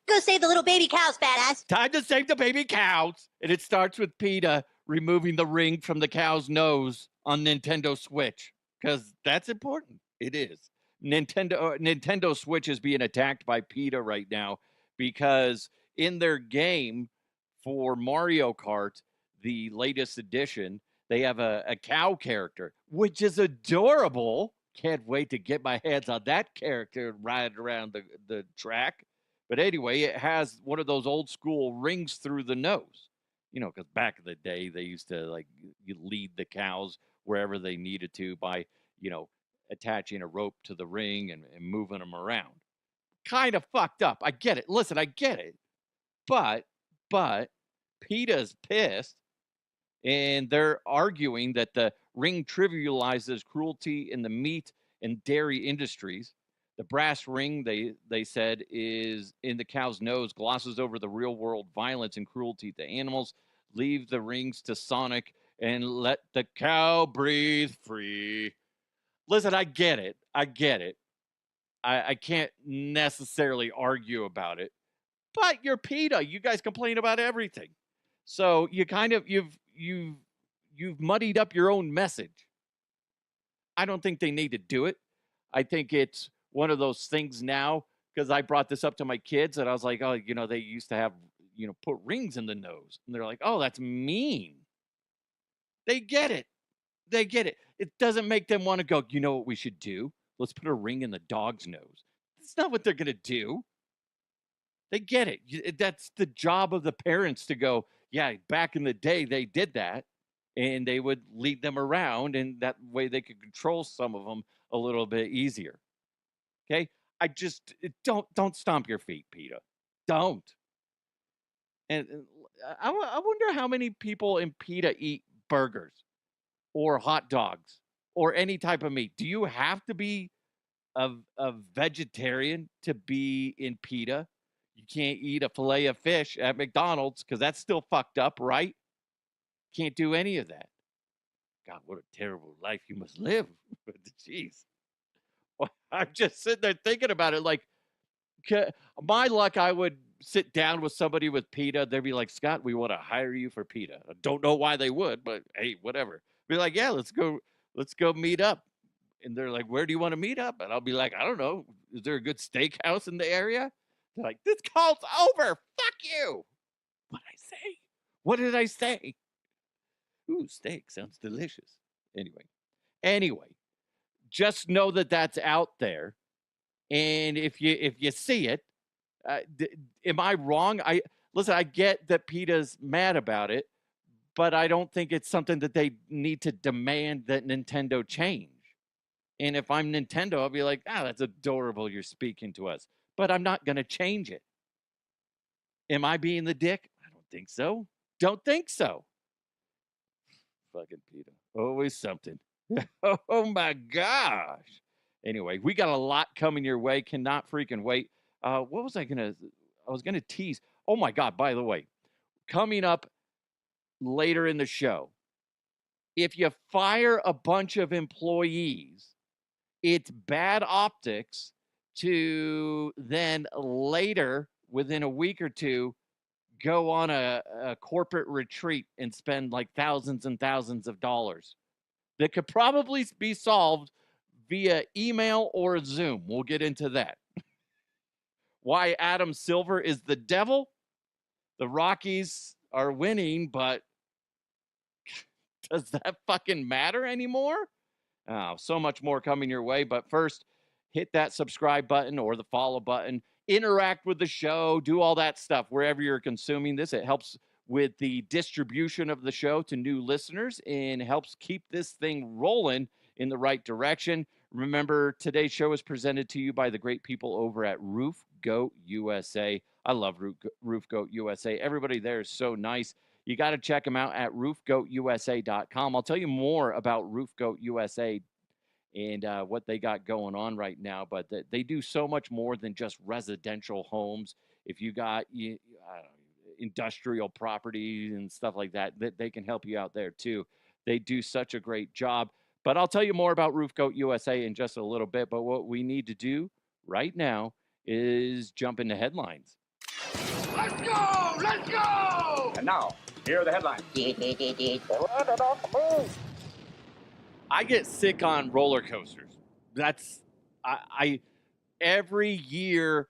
Go save the little baby cows, badass. Time to save the baby cows. And it starts with PETA removing the ring from the cow's nose on Nintendo Switch, because that's important. It is. Nintendo Switch is being attacked by PETA right now because in their game for Mario Kart, the latest edition, they have a cow character, which is adorable. Can't wait to get my hands on that character and ride around the track. But anyway, it has one of those old school rings through the nose. You know, because back in the day, they used to like you lead the cows wherever they needed to by, you know, attaching a rope to the ring and moving them around. Kind of fucked up. I get it. Listen, I get it. But PETA's pissed, and they're arguing that the ring trivializes cruelty in the meat and dairy industries. The brass ring, they said, is in the cow's nose, glosses over the real world violence and cruelty to animals. Leave the rings to Sonic and let the cow breathe free. Listen, I get it. I get it. I can't necessarily argue about it. But you're PETA. You guys complain about everything. So you kind of you've muddied up your own message. I don't think they need to do it. I think it's one of those things now, because I brought this up to my kids and I was like, oh, you know, they used to have, you know, put rings in the nose. And they're like, oh, that's mean. They get it. They get it. It doesn't make them want to go, you know what we should do? Let's put a ring in the dog's nose. That's not what they're going to do. They get it. That's the job of the parents to go, yeah, back in the day, they did that. And they would lead them around, and that way they could control some of them a little bit easier. Okay? I just don't stomp your feet, PETA. Don't. And I wonder how many people in PETA eat burgers or hot dogs or any type of meat. Do you have to be a vegetarian to be in PETA? You can't eat a fillet of fish at McDonald's because that's still fucked up, right? Can't do any of that. God, what a terrible life you must live. Jeez. Well, I'm just sitting there thinking about it. Like, my luck, I would sit down with somebody with PETA. They'd be like, Scott, we want to hire you for PETA. I don't know why they would, but hey, whatever. Be like, yeah, let's go meet up. And they're like, where do you want to meet up? And I'll be like, I don't know. Is there a good steakhouse in the area? They're like, this call's over. Fuck you. What did I say? What did I say? Ooh, steak sounds delicious. Anyway, just know that that's out there. And if you see it, am I wrong? Listen, I get that PETA's mad about it, but I don't think it's something that they need to demand that Nintendo change. And if I'm Nintendo, I'll be like, that's adorable. You're speaking to us, but I'm not going to change it. Am I being the dick? I don't think so. Don't think so. Fucking PETA. Always something. Oh my gosh. Anyway, we got a lot coming your way. Cannot freaking wait. I was gonna tease. Oh my God, by the way, coming up later in the show, if you fire a bunch of employees, it's bad optics to then later, within a week or two, go on a corporate retreat and spend like thousands and thousands of dollars that could probably be solved via email or Zoom. We'll get into that. Why Adam Silver is the devil. The Rockies are winning, but does that fucking matter anymore? Oh, so much more coming your way. But first, hit that subscribe button or the follow button. Interact with the show. Do all that stuff wherever you're consuming this. It helps with the distribution of the show to new listeners and helps keep this thing rolling in the right direction. Remember, today's show is presented to you by the great people over at Roof Goat USA. I love Roof Goat USA. Everybody there is so nice. You got to check them out at roofgoatusa.com. I'll tell you more about Roof Goat USA and what they got going on right now, but they do so much more than just residential homes. If you got industrial property and stuff like that, they can help you out there too. They do such a great job. But I'll tell you more about Roof Goat USA in just a little bit. But what we need to do right now is jump into headlines. Let's go! Let's go! And now, here are the headlines. I get sick on roller coasters. That's I every year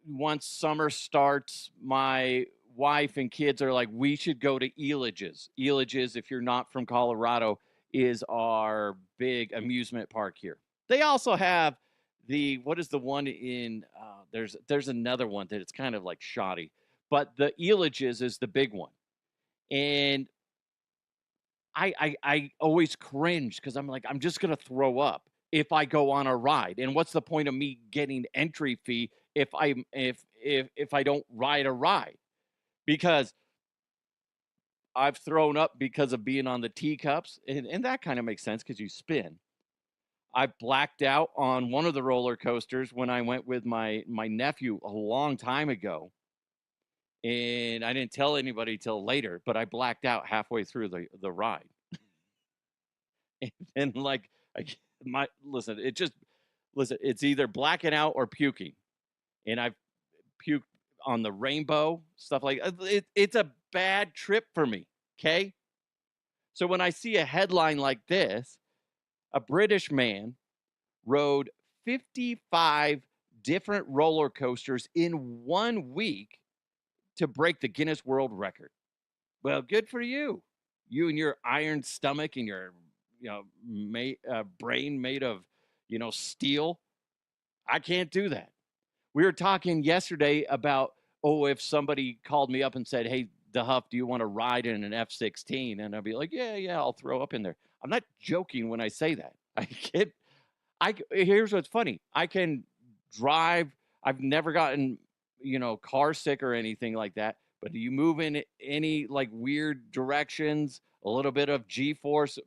once summer starts, my wife and kids are like, we should go to Elages. Elages, if you're not from Colorado, is our big amusement park here. They also have what is the one in there's another one that it's kind of like shoddy, but the Elages is the big one. And I always cringe because I'm like, I'm just gonna throw up if I go on a ride. And what's the point of me getting entry fee if I don't ride a ride? Because I've thrown up because of being on the teacups, and that kind of makes sense because you spin. I blacked out on one of the roller coasters when I went with my nephew a long time ago, and I didn't tell anybody till later, but I blacked out halfway through the ride. And like it's either blacking out or puking. And I've puked on the rainbow, stuff like it's a bad trip for me. Okay. So when I see a headline like this, a British man rode 55 different roller coasters in 1 week to break the Guinness World Record. Well, good for you. You and your iron stomach and your brain made of steel. I can't do that. We were talking yesterday about if somebody called me up and said, hey, the Huff, do you want to ride in an F-16? And I'd be like, yeah, I'll throw up in there. I'm not joking when I say that. Here's what's funny. I can drive. I've never gotten car sick or anything like that. But do you move in any like weird directions, a little bit of G-force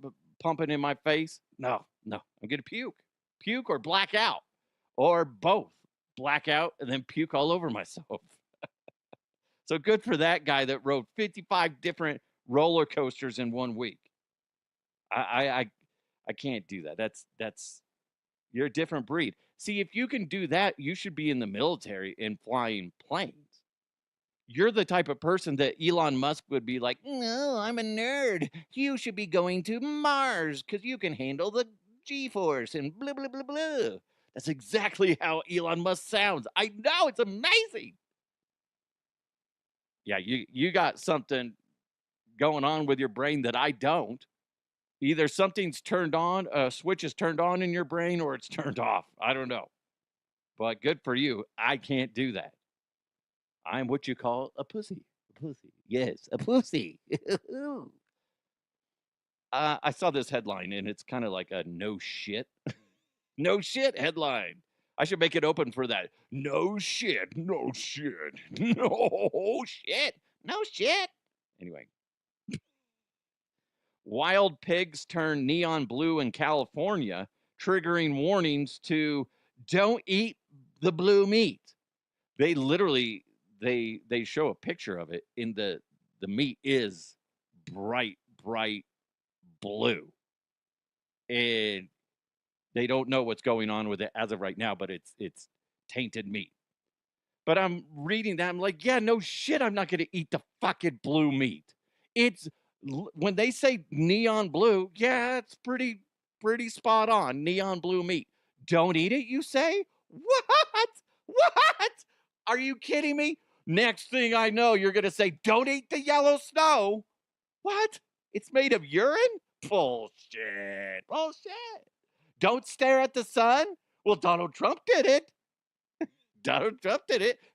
pumping in my face? No. I'm going to puke or black out, or both. Black out and then puke all over myself. So good for that guy that rode 55 different roller coasters in 1 week. I can't do that. That's you're a different breed. See, if you can do that, you should be in the military and flying planes. You're the type of person that Elon Musk would be like, no, I'm a nerd. You should be going to Mars because you can handle the G-force and blah, blah, blah, blah. That's exactly how Elon Musk sounds. I know, it's amazing. Yeah, you got something going on with your brain that I don't. Either something's turned on, a switch is turned on in your brain, or it's turned off. I don't know. But good for you. I can't do that. I'm what you call a pussy. A pussy. Yes, a pussy. I saw this headline, and it's kind of like a no shit. No shit headline. I should make it open for that. No shit. No shit. No shit. No shit. Anyway. Wild pigs turn neon blue in California, triggering warnings to don't eat the blue meat. They literally they show a picture of it in the meat is bright blue. And they don't know what's going on with it as of right now, but it's tainted meat. But I'm reading that, I'm like, yeah, no shit, I'm not going to eat the fucking blue meat. It's when they say neon blue, yeah, it's pretty spot on. Neon blue meat. Don't eat it, you say? What? Are you kidding me? Next thing I know, you're going to say, don't eat the yellow snow. What? It's made of urine? Bullshit. Don't stare at the sun? Well, Donald Trump did it.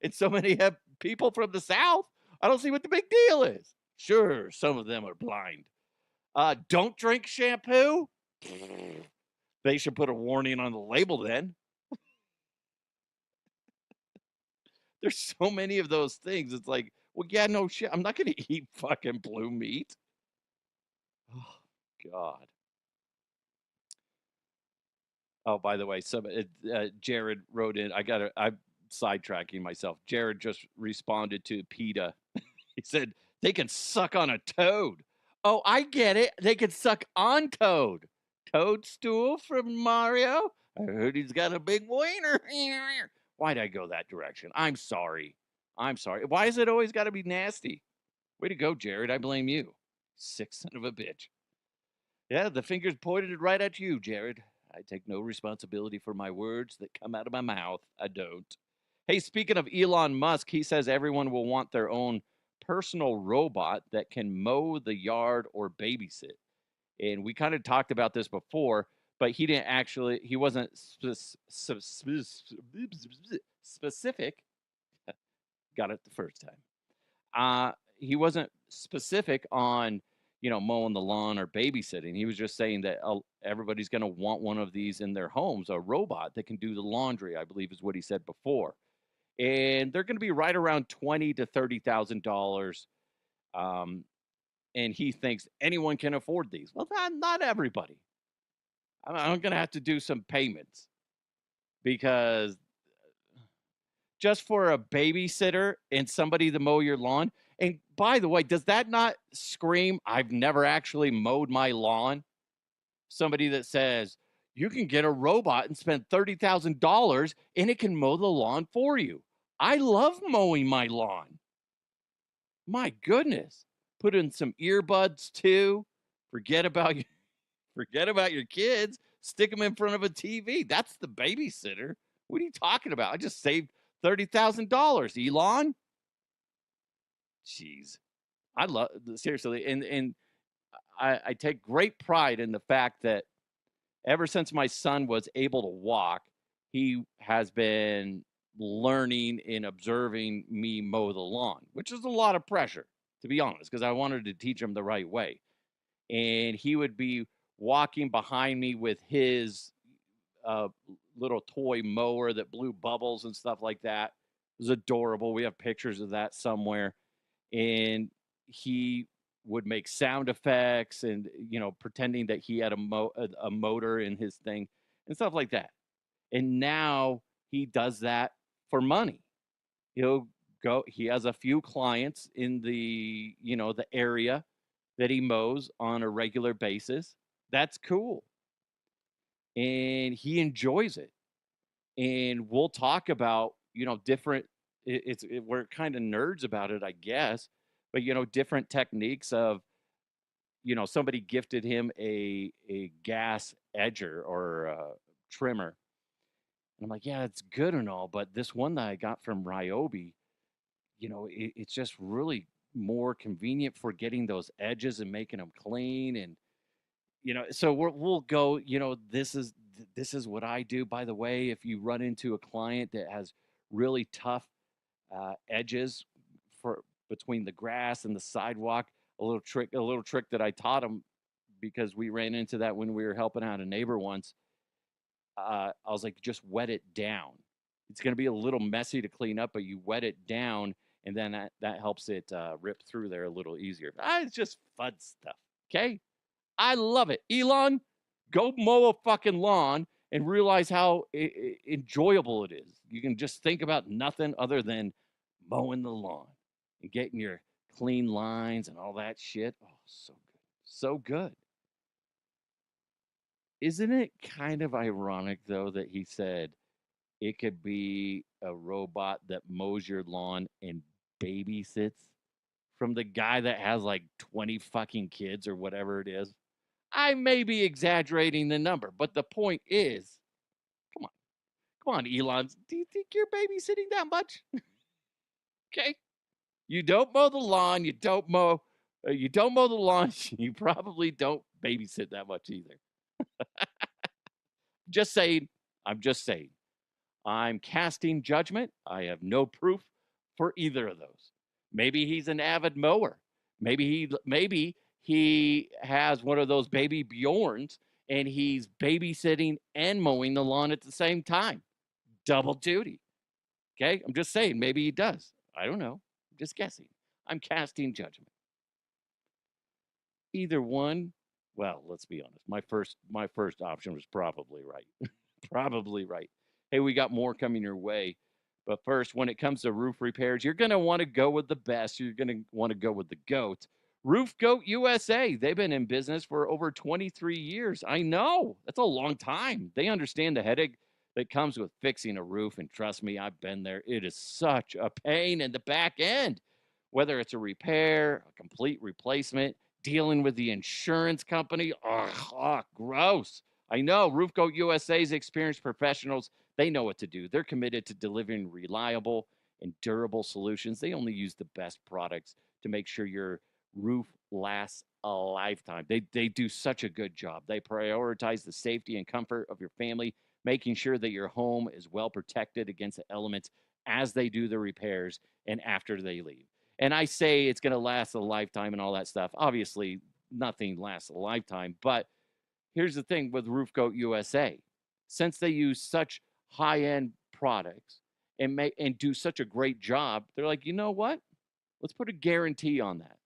And so many people from the South. I don't see what the big deal is. Sure, some of them are blind. Don't drink shampoo? They should put a warning on the label then. There's so many of those things. It's like, well, yeah, no shit. I'm not going to eat fucking blue meat. Oh, God. Oh, by the way, Jared wrote in. I'm sidetracking myself. Jared just responded to PETA. He said, they can suck on a toad. Oh, I get it. They can suck on Toad. Toadstool from Mario? I heard he's got a big wiener. Why'd I go that direction? I'm sorry. I'm sorry. Why is it always got to be nasty? Way to go, Jared. I blame you. Sick son of a bitch. Yeah, the finger's pointed right at you, Jared. I take no responsibility for my words that come out of my mouth. I don't. Hey, speaking of Elon Musk, he says everyone will want their own personal robot that can mow the yard or babysit. And we kind of talked about this before, but he wasn't specific. Got it the first time. He wasn't specific on, mowing the lawn or babysitting. He was just saying that everybody's going to want one of these in their homes, a robot that can do the laundry, I believe is what he said before. And they're going to be right around $20,000 to $30,000. And he thinks anyone can afford these. Well, not everybody. I'm going to have to do some payments because just for a babysitter and somebody to mow your lawn. And by the way, does that not scream, I've never actually mowed my lawn? Somebody that says, you can get a robot and spend $30,000 and it can mow the lawn for you. I love mowing my lawn. My goodness. Put in some earbuds too. Forget about your kids. Stick them in front of a TV. That's the babysitter. What are you talking about? I just saved $30,000, Elon. Jeez. I love, seriously, and I take great pride in the fact that ever since my son was able to walk, he has been learning and observing me mow the lawn, which is a lot of pressure, to be honest, because I wanted to teach him the right way. And he would be walking behind me with his little toy mower that blew bubbles and stuff like that. It was adorable. We have pictures of that somewhere. And he would make sound effects and, pretending that he had a motor in his thing and stuff like that. And now he does that for money. He has a few clients in the area that he mows on a regular basis. That's cool. And he enjoys it. And we'll talk about, different, we're kind of nerds about it, I guess, but, different techniques of, somebody gifted him a gas edger or a trimmer. And I'm like, yeah, it's good and all, but this one that I got from Ryobi, it's just really more convenient for getting those edges and making them clean. And, so we'll go, this is what I do. By the way, if you run into a client that has really tough edges for between the grass and the sidewalk, a little trick that I taught him, because we ran into that when we were helping out a neighbor once. I was like, just wet it down. It's going to be a little messy to clean up, but you wet it down, and then that helps it rip through there a little easier. It's just fun stuff. Okay. I love it. Elon, go mow a fucking lawn and realize how enjoyable it is. You can just think about nothing other than mowing the lawn and getting your clean lines and all that shit. Oh, so good. So good. Isn't it kind of ironic, though, that he said it could be a robot that mows your lawn and babysits from the guy that has like 20 fucking kids or whatever it is? I may be exaggerating the number, but the point is, come on, Elon. Do you think you're babysitting that much? Okay. You don't mow the lawn. You don't mow the lawn. You probably don't babysit that much either. Just saying. I'm just saying. I'm casting judgment. I have no proof for either of those. Maybe he's an avid mower. Maybe he has one of those baby Bjorns and he's babysitting and mowing the lawn at the same time. Double duty. Okay? I'm just saying, maybe he does. I don't know. I'm just guessing. I'm casting judgment. Either one, well, let's be honest. My first option was probably right. Probably right. Hey, we got more coming your way. But first, when it comes to roof repairs, you're going to want to go with the best. You're going to want to go with the GOAT. Roof Goat USA. They've been in business for over 23 years. I know. That's a long time. They understand the headache that comes with fixing a roof. And trust me, I've been there. It is such a pain in the back end, whether it's a repair, a complete replacement, dealing with the insurance company. Ugh, gross. I know Roof Goat USA's experienced professionals, they know what to do. They're committed to delivering reliable and durable solutions. They only use the best products to make sure your roof lasts a lifetime. They do such a good job. They prioritize the safety and comfort of your family, making sure that your home is well protected against the elements as they do the repairs and after they leave. And I say it's going to last a lifetime and all that stuff. Obviously, nothing lasts a lifetime, but here's the thing with Roof Goat USA. Since they use such high-end products and do such a great job, they're like, you know what? Let's put a guarantee on that.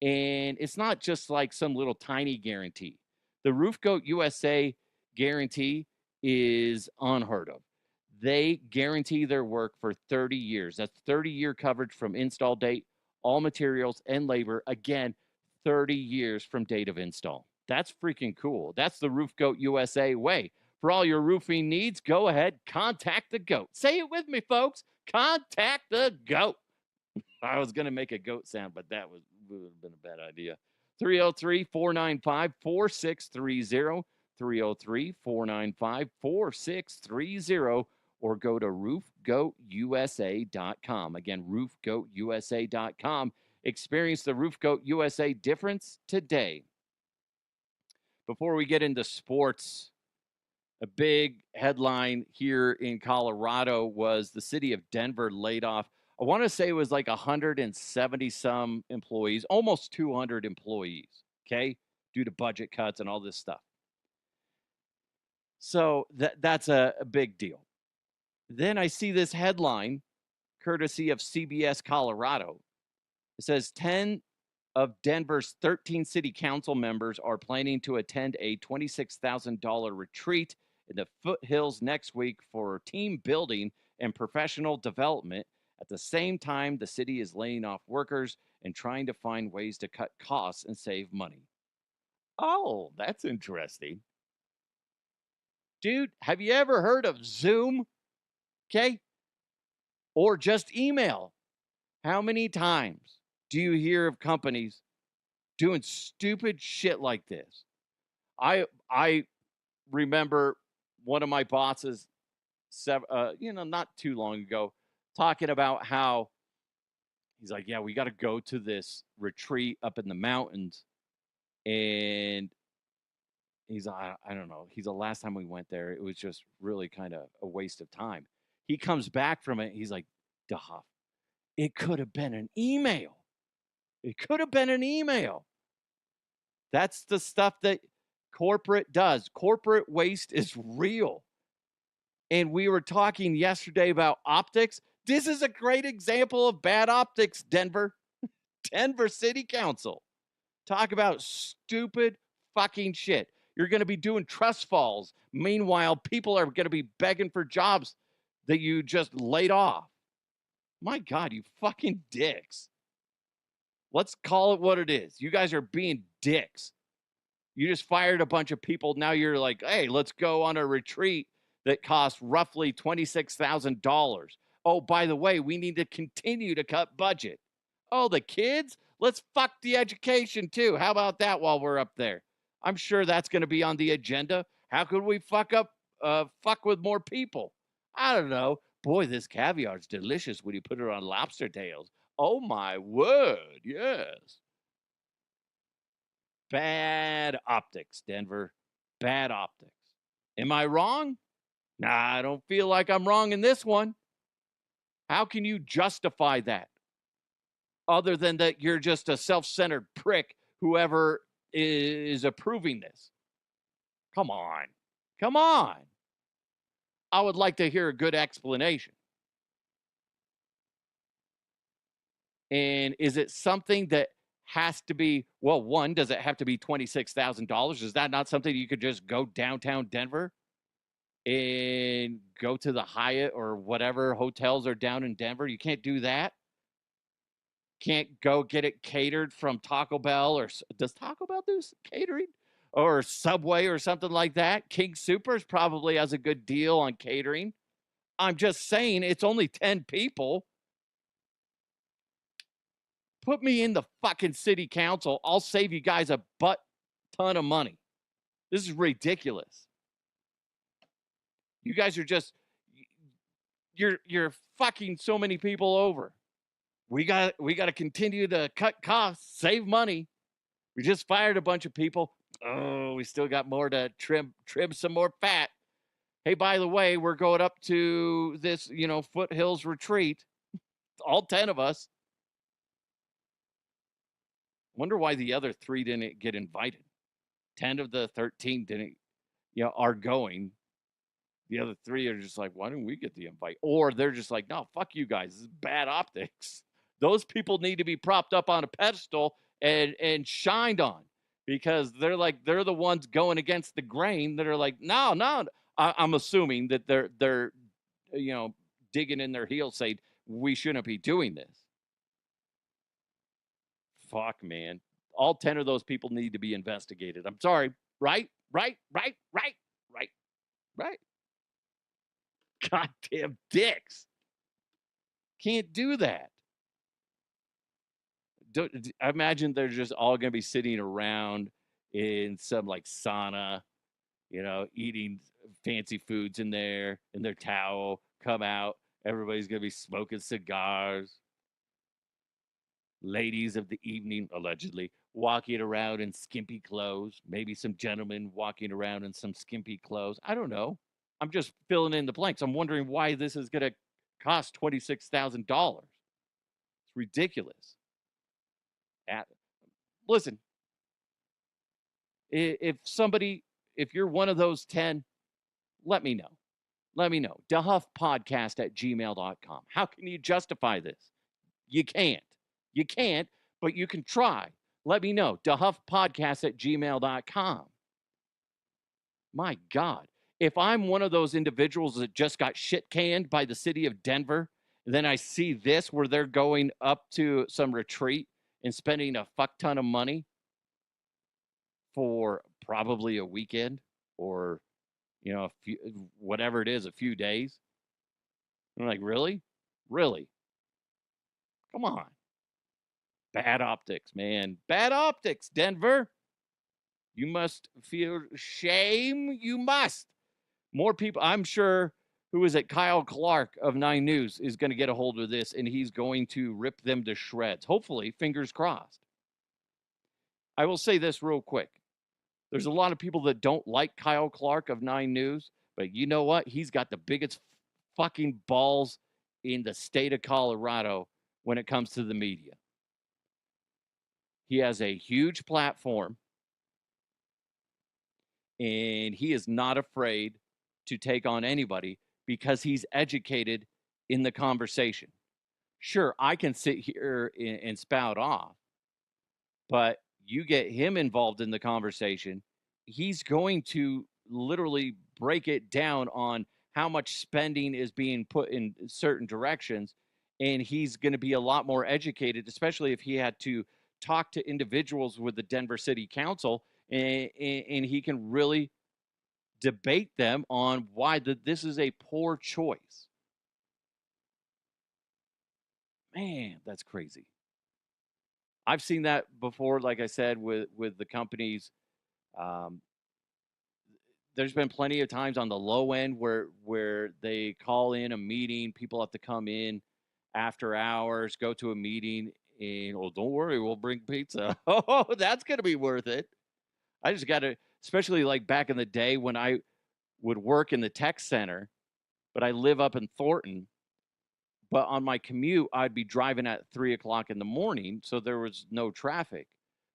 And it's not just like some little tiny guarantee. The Roof Goat USA guarantee is unheard of. They guarantee their work for 30 years. That's 30-year coverage from install date, all materials and labor. Again, 30 years from date of install. That's freaking cool. That's the Roof Goat USA way. For all your roofing needs, go ahead, contact the GOAT. Say it with me, folks. Contact the GOAT. I was going to make a goat sound, but that would have been a bad idea. 303-495-4630, 303-495-4630, or go to roofgoatusa.com. Again, roofgoatusa.com. Experience the Roof Goat USA difference today. Before we get into sports, a big headline here in Colorado was the city of Denver laid off, I want to say it was like 170 some employees, almost 200 employees, okay, due to budget cuts and all this stuff. So that's a big deal. Then I see this headline, courtesy of CBS Colorado. It says 10 of Denver's 13 city council members are planning to attend a $26,000 retreat in the foothills next week for team building and professional development. At the same time, the city is laying off workers and trying to find ways to cut costs and save money. Oh, that's interesting. Dude, have you ever heard of Zoom? Okay? Or just email. How many times do you hear of companies doing stupid shit like this? I remember one of my bosses, not too long ago, talking about how he's like, yeah, we got to go to this retreat up in the mountains. And he's, I don't know. He's the last time we went there, it was just really kind of a waste of time. He comes back from it. He's like, Duff, it could have been an email. It could have been an email. That's the stuff that corporate does. Corporate waste is real. And we were talking yesterday about optics. This is a great example of bad optics, Denver. Denver City Council. Talk about stupid fucking shit. You're going to be doing trust falls. Meanwhile, people are going to be begging for jobs that you just laid off. My God, you fucking dicks. Let's call it what it is. You guys are being dicks. You just fired a bunch of people. Now you're like, hey, let's go on a retreat that costs roughly $26,000. Oh, by the way, we need to continue to cut budget. Oh, the kids? Let's fuck the education too. How about that while we're up there? I'm sure that's going to be on the agenda. How could we fuck with more people? I don't know. Boy, this caviar's delicious when you put it on lobster tails. Oh my word, yes. Bad optics, Denver. Bad optics. Am I wrong? Nah, I don't feel like I'm wrong in this one. How can you justify that? Other than that you're just a self-centered prick, whoever is approving this. Come on. Come on. I would like to hear a good explanation. And is it something that has to be, well, one, does it have to be $26,000? Is that not something you could just go downtown Denver and go to the Hyatt or whatever hotels are down in Denver? You can't do that. Can't go get it catered from Taco Bell, or does Taco Bell do catering? or Subway or something like that. King Supers probably has a good deal on catering. I'm just saying, it's only 10 people. Put me in the fucking city council. I'll save you guys a butt ton of money. This is ridiculous. You guys are just, you're fucking so many people over. We got to continue to cut costs, save money. We just fired a bunch of people. Oh, we still got more to trim some more fat. Hey, by the way, we're going up to this, Foothills retreat. All 10 of us. Wonder why the other 3 didn't get invited. 10 of the 13 didn't, are going. The other 3 are just like, why didn't we get the invite? Or they're just like, no, fuck you guys. This is bad optics. Those people need to be propped up on a pedestal and shined on, because they're the ones going against the grain that are like, no. I'm assuming that they're digging in their heels saying we shouldn't be doing this. Fuck, man. All 10 of those people need to be investigated. I'm sorry. Right. Goddamn dicks. Can't do that. I imagine they're just all going to be sitting around in some like sauna, eating fancy foods in their towel, come out. Everybody's going to be smoking cigars. Ladies of the evening, allegedly, walking around in skimpy clothes. Maybe some gentlemen walking around in some skimpy clothes. I don't know. I'm just filling in the blanks. I'm wondering why this is going to cost $26,000. It's ridiculous. Listen, if you're one of those 10, let me know. DeHuffPodcast@gmail.com. How can you justify this? You can't, but you can try. Let me know. DeHuffPodcast@gmail.com. My God. If I'm one of those individuals that just got shit canned by the city of Denver, and then I see this where they're going up to some retreat and spending a fuck ton of money for probably a weekend or, a few, whatever it is, a few days. I'm like, really? Really? Come on. Bad optics, man. Bad optics, Denver. You must feel shame. You must. More people, I'm sure, who is it? Kyle Clark of 9 News is going to get a hold of this, and he's going to rip them to shreds. Hopefully, fingers crossed. I will say this real quick. There's a lot of people that don't like Kyle Clark of 9 News, but you know what? He's got the biggest fucking balls in the state of Colorado when it comes to the media. He has a huge platform, and he is not afraid to take on anybody because he's educated in the conversation. Sure, I can sit here and spout off, but you get him involved in the conversation, he's going to literally break it down on how much spending is being put in certain directions, and he's going to be a lot more educated, especially if he had to talk to individuals with the Denver City Council, and he can really debate them on why this is a poor choice. Man, that's crazy. I've seen that before, like I said, with the companies. There's been plenty of times on the low end where they call in a meeting, people have to come in after hours, go to a meeting, and, oh, don't worry, we'll bring pizza. Oh, that's going to be worth it. I just got to, especially like back in the day when I would work in the tech center, but I live up in Thornton. But on my commute, I'd be driving at 3 o'clock in the morning, so there was no traffic.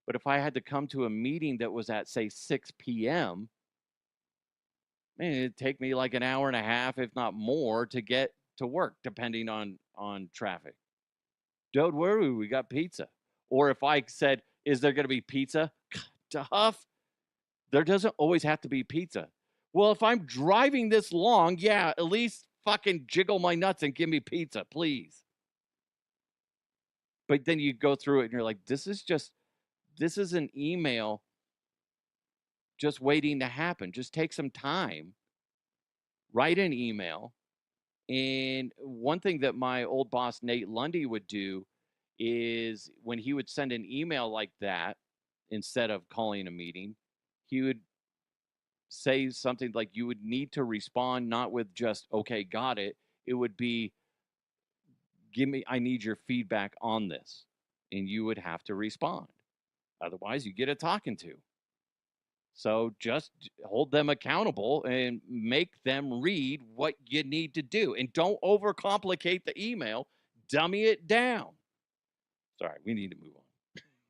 But if I had to come to a meeting that was at, say, 6 p.m., man, it'd take me like an hour and a half, if not more, to get to work, depending on traffic. Don't worry, we got pizza. Or if I said, is there going to be pizza? Tough. There doesn't always have to be pizza. Well, if I'm driving this long, yeah, at least fucking jiggle my nuts and give me pizza, please. But then you go through it and you're like, this is an email just waiting to happen. Just take some time, write an email. And one thing that my old boss, Nate Lundy, would do is when he would send an email like that, instead of calling a meeting, he would say something like, you would need to respond not with just, okay, got it. It would be, I need your feedback on this. And you would have to respond. Otherwise, you get a talking to. So just hold them accountable and make them read what you need to do. And don't overcomplicate the email. Dummy it down. Sorry, we need to move on.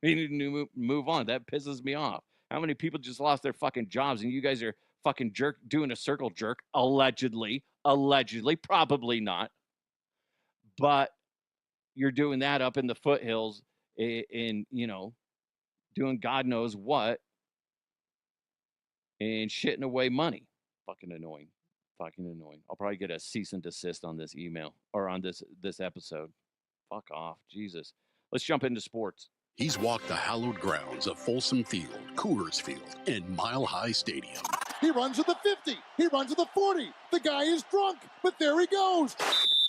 We need to move on. That pisses me off. How many people just lost their fucking jobs and you guys are fucking doing a circle jerk? Allegedly, probably not. But you're doing that up in the foothills in doing God knows what and shitting away money. Fucking annoying. I'll probably get a cease and desist on this email or on this episode. Fuck off. Jesus. Let's jump into sports. He's walked the hallowed grounds of Folsom Field, Coors Field, and Mile High Stadium. He runs with the 50. He runs with the 40. The guy is drunk, but there he goes.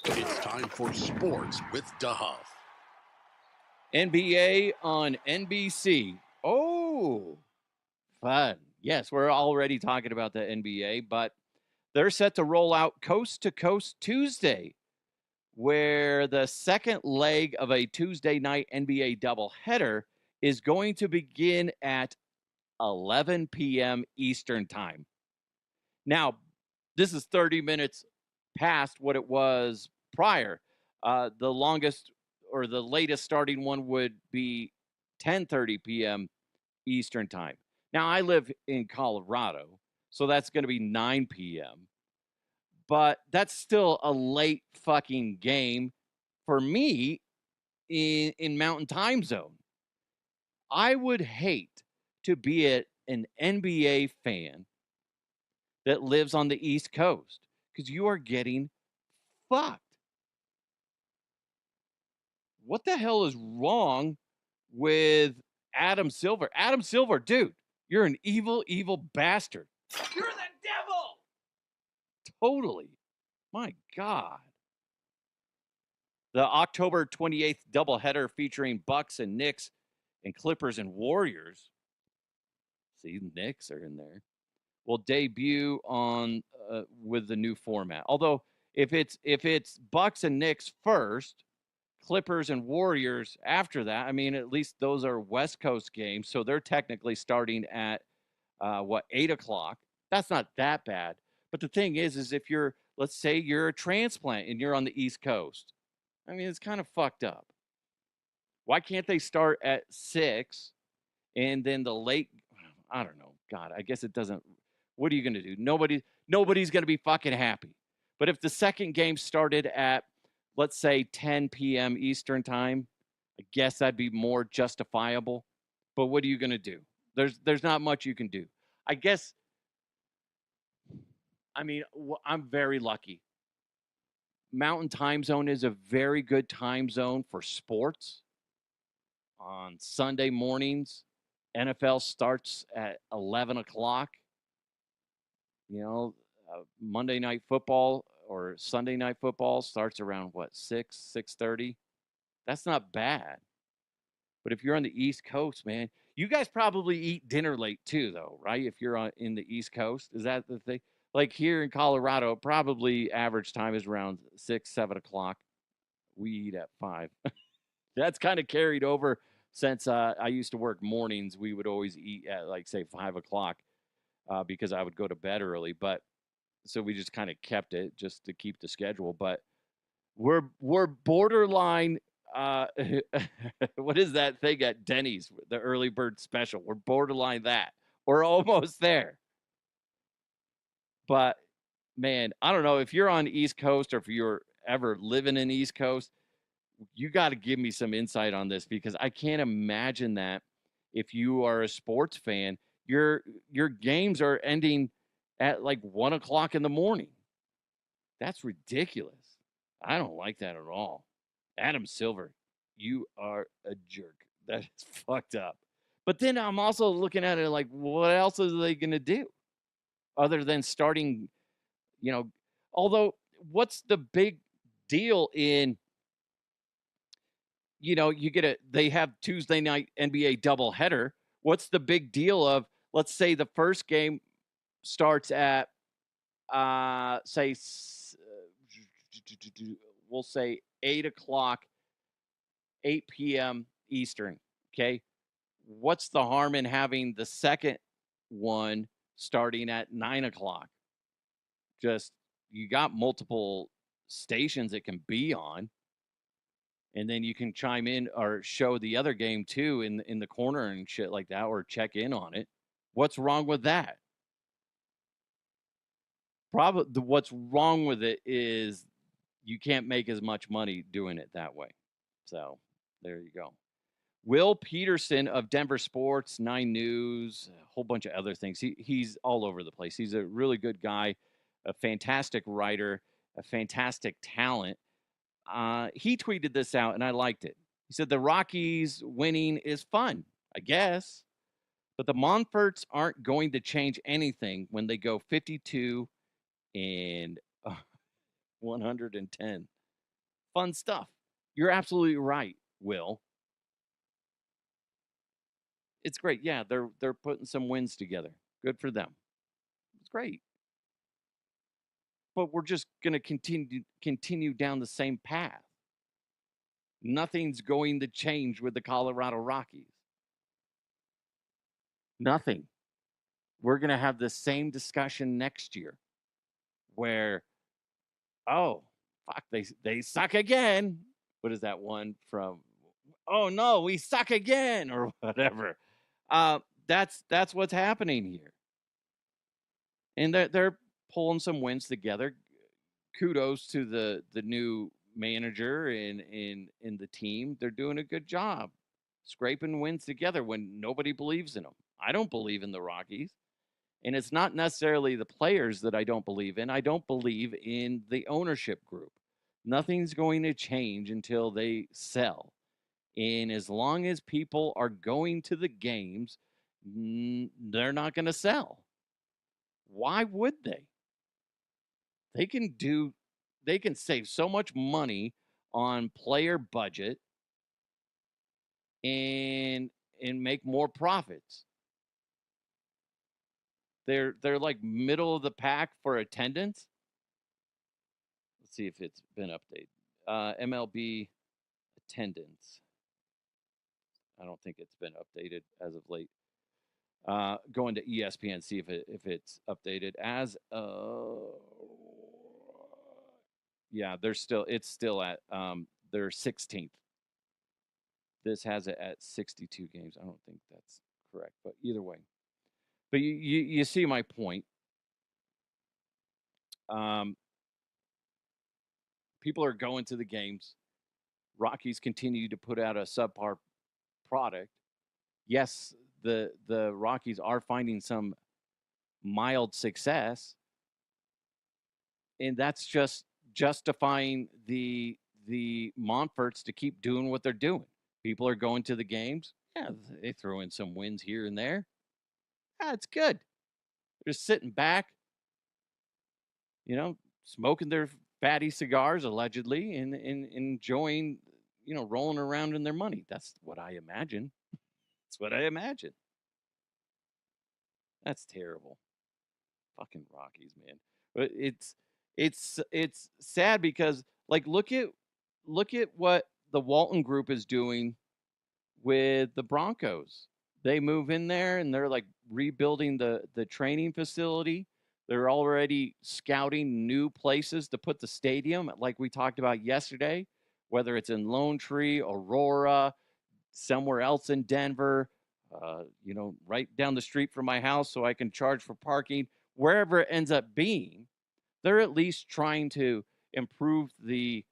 It's time for sports with DeHuff. NBA on NBC. Oh, fun. Yes, we're already talking about the NBA, but they're set to roll out Coast to Coast Tuesday, where the second leg of a Tuesday night NBA doubleheader is going to begin at 11 p.m. Eastern time. Now, this is 30 minutes past what it was prior. The longest or the latest starting one would be 10:30 p.m. Eastern time. Now, I live in Colorado, so that's going to be 9 p.m. But that's still a late fucking game for me in Mountain Time Zone. I would hate to be an NBA fan that lives on the East Coast because you are getting fucked. What the hell is wrong with Adam Silver? Adam Silver, dude, you're an evil, evil bastard. You're the devil! Totally. My God. The October 28th doubleheader featuring Bucks and Knicks and Clippers and Warriors. See, the Knicks are in there. Will debut on with the new format. Although if it's Bucks and Knicks first, Clippers and Warriors after that, I mean, at least those are West Coast games, so they're technically starting at 8 o'clock. That's not that bad. But the thing is if let's say you're a transplant and you're on the East Coast, I mean, it's kind of fucked up. Why can't they start at 6 and then the late, I don't know. God, I guess it doesn't. What are you going to do? Nobody's going to be fucking happy. But if the second game started at, let's say, 10 p.m. Eastern time, I guess that'd be more justifiable. But what are you going to do? There's not much you can do. I guess, I mean, I'm very lucky. Mountain Time Zone is a very good time zone for sports. On Sunday mornings, NFL starts at 11 o'clock. Monday Night Football or Sunday Night Football starts around, 6:30? That's not bad. But if you're on the East Coast, man, you guys probably eat dinner late too, though, right? If you're in the East Coast, is that the thing? Like here in Colorado, probably average time is around 6, 7 o'clock. We eat at 5. That's kind of carried over since I used to work mornings. We would always eat at, say, 5 o'clock because I would go to bed early. But so we just kind of kept it just to keep the schedule. But we're borderline. What is that thing at Denny's? The early bird special. We're borderline that. We're almost there. But man, I don't know if you're on the East Coast or if you're ever living in the East Coast, you got to give me some insight on this because I can't imagine that if you are a sports fan, your games are ending at 1 o'clock in the morning. That's ridiculous. I don't like that at all. Adam Silver, you are a jerk. That is fucked up. But then I'm also looking at it like, what else are they going to do other than starting, you know, although what's the big deal in, they have Tuesday night NBA doubleheader. What's the big deal of, let's say the first game starts at, we'll say 8 o'clock, 8 p.m. Eastern. Okay. What's the harm in having the second one starting at 9 o'clock? Just, you got multiple stations it can be on. And then you can chime in or show the other game too in the corner and shit like that, or check in on it. What's wrong with that? Probably what's wrong with it is you can't make as much money doing it that way. So there you go. Will Peterson of Denver Sports, 9 News, a whole bunch of other things. He's all over the place. He's a really good guy, a fantastic writer, a fantastic talent. He tweeted this out, and I liked it. He said, the Rockies winning is fun, I guess, but the Monforts aren't going to change anything when they go 52 and 110. Fun stuff. You're absolutely right, Will. It's great. Yeah, they're putting some wins together. Good for them. It's great. But we're just going to continue down the same path. Nothing's going to change with the Colorado Rockies. Nothing. We're going to have the same discussion next year where, oh, fuck, they suck again. What is that one from? Oh, no, we suck again, or whatever. That's what's happening here. And they're pulling some wins together. Kudos to the new manager and the team. They're doing a good job scraping wins together when nobody believes in them. I don't believe in the Rockies. And it's not necessarily the players that I don't believe in. I don't believe in the ownership group. Nothing's going to change until they sell. And as long as people are going to the games, they're not going to sell. Why would they? They can save so much money on player budget and make more profits. They're like middle of the pack for attendance. Let's see if it's been updated. MLB attendance. I don't think it's been updated as of late. Going to ESPN, see if it's updated as yeah, it's still at they're 16th. This has it at 62 games. I don't think that's correct, but either way. But you see my point. People are going to the games. Rockies continue to put out a subpar product. Yes, the Rockies are finding some mild success, and that's just justifying the Monforts to keep doing what they're doing. People are going to the games. Yeah, they throw in some wins here and there. Yeah, it's good. They're just sitting back, smoking their fatty cigars, allegedly, and enjoying, rolling around in their money. That's what I imagine. That's what I imagine. That's terrible. Fucking Rockies, man. But it's sad because, like, look at what the Walton Group is doing with the Broncos. They move in there and they're like rebuilding the training facility. They're already scouting new places to put the stadium, like we talked about yesterday, whether it's in Lone Tree, Aurora, somewhere else in Denver, right down the street from my house so I can charge for parking, wherever it ends up being. They're at least trying to improve the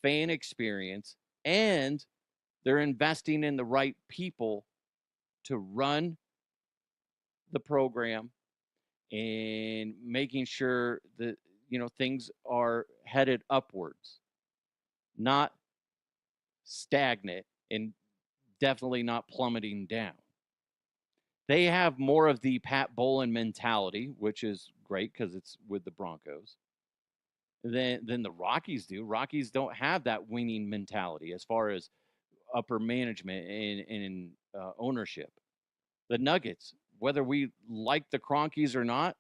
fan experience, and they're investing in the right people to run the program and making sure that, things are headed upwards, not stagnant, and definitely not plummeting down. They have more of the Pat Bowlen mentality, which is great because it's with the Broncos, than the Rockies do. Rockies don't have that winning mentality as far as upper management and ownership. The Nuggets, whether we like the Cronkies or not,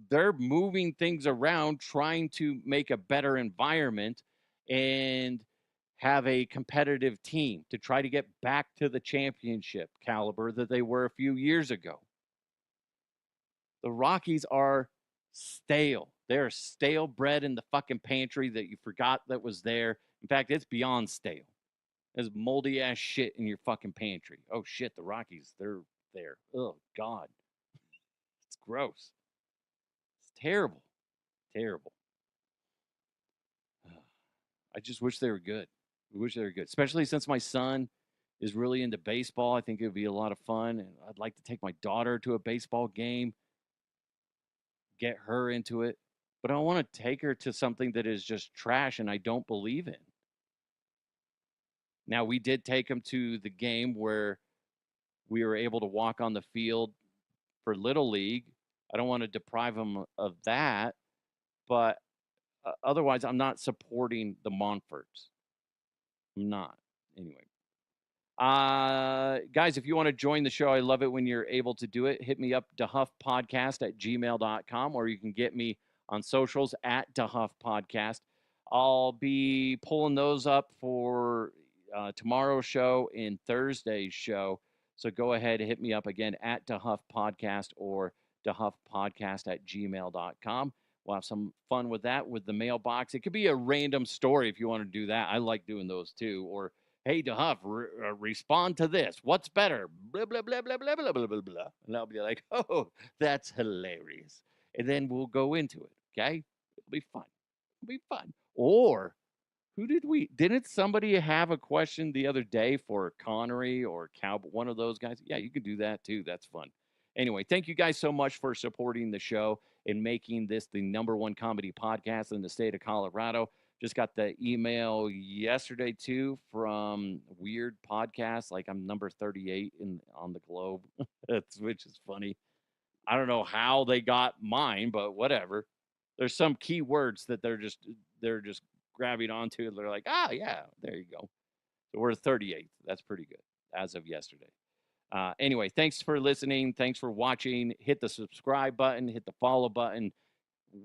they're moving things around, trying to make a better environment and have a competitive team to try to get back to the championship caliber that they were a few years ago. The Rockies are stale. They're stale bread in the fucking pantry that you forgot that was there. In fact, it's beyond stale. There's moldy ass shit in your fucking pantry. Oh shit, the Rockies, they're there. Oh God. It's gross. It's terrible. Terrible. I just wish they were good. I wish they were good. Especially since my son is really into baseball. I think it would be a lot of fun. And I'd like to take my daughter to a baseball game, get her into it. But I want to take her to something that is just trash and I don't believe in. Now, we did take him to the game where we were able to walk on the field for Little League. I don't want to deprive him of that, but otherwise, I'm not supporting the Monforts. I'm not. Anyway. Guys, if you want to join the show, I love it when you're able to do it. Hit me up, DeHuffPodcast@gmail.com, or you can get me on socials at DeHuffPodcast. I'll be pulling those up for tomorrow's show and Thursday's show. So go ahead and hit me up again at DeHuffPodcast or DeHuffPodcast@gmail.com. We'll have some fun with that with the mailbox. It could be a random story if you want to do that. I like doing those too. Or, hey, DeHuff, respond to this. What's better? Blah, blah, blah, blah, blah, blah, blah, blah, blah. And I'll be like, oh, that's hilarious. And then we'll go into it, okay? It'll be fun. It'll be fun. Or didn't somebody have a question the other day for Connery or Cowboy, one of those guys? Yeah, you can do that too. That's fun. Anyway, thank you guys so much for supporting the show and making this the #1 comedy podcast in the state of Colorado. Just got the email yesterday too from Weird Podcasts, like I'm number 38 on the globe, which is funny. I don't know how they got mine, but whatever. There's some key words that they're just grabbing onto. They're like, ah, yeah, there you go. So we're 38th. That's pretty good as of yesterday. Anyway, thanks for listening. Thanks for watching. Hit the subscribe button, hit the follow button,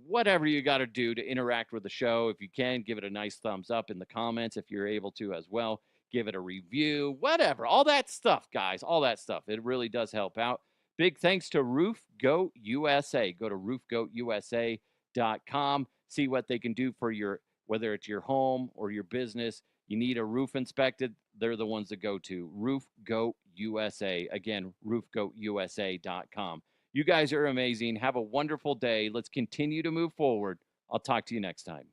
whatever you got to do to interact with the show. If you can, give it a nice thumbs up in the comments if you're able to as well. Give it a review, whatever. All that stuff, guys. All that stuff. It really does help out. Big thanks to Roof Goat USA. Go to roofgoatusa.com. See what they can do for whether it's your home or your business. You need a roof inspected, they're the ones to go to. Roof Goat USA. Again, roofgoatusa.com. You guys are amazing. Have a wonderful day. Let's continue to move forward. I'll talk to you next time.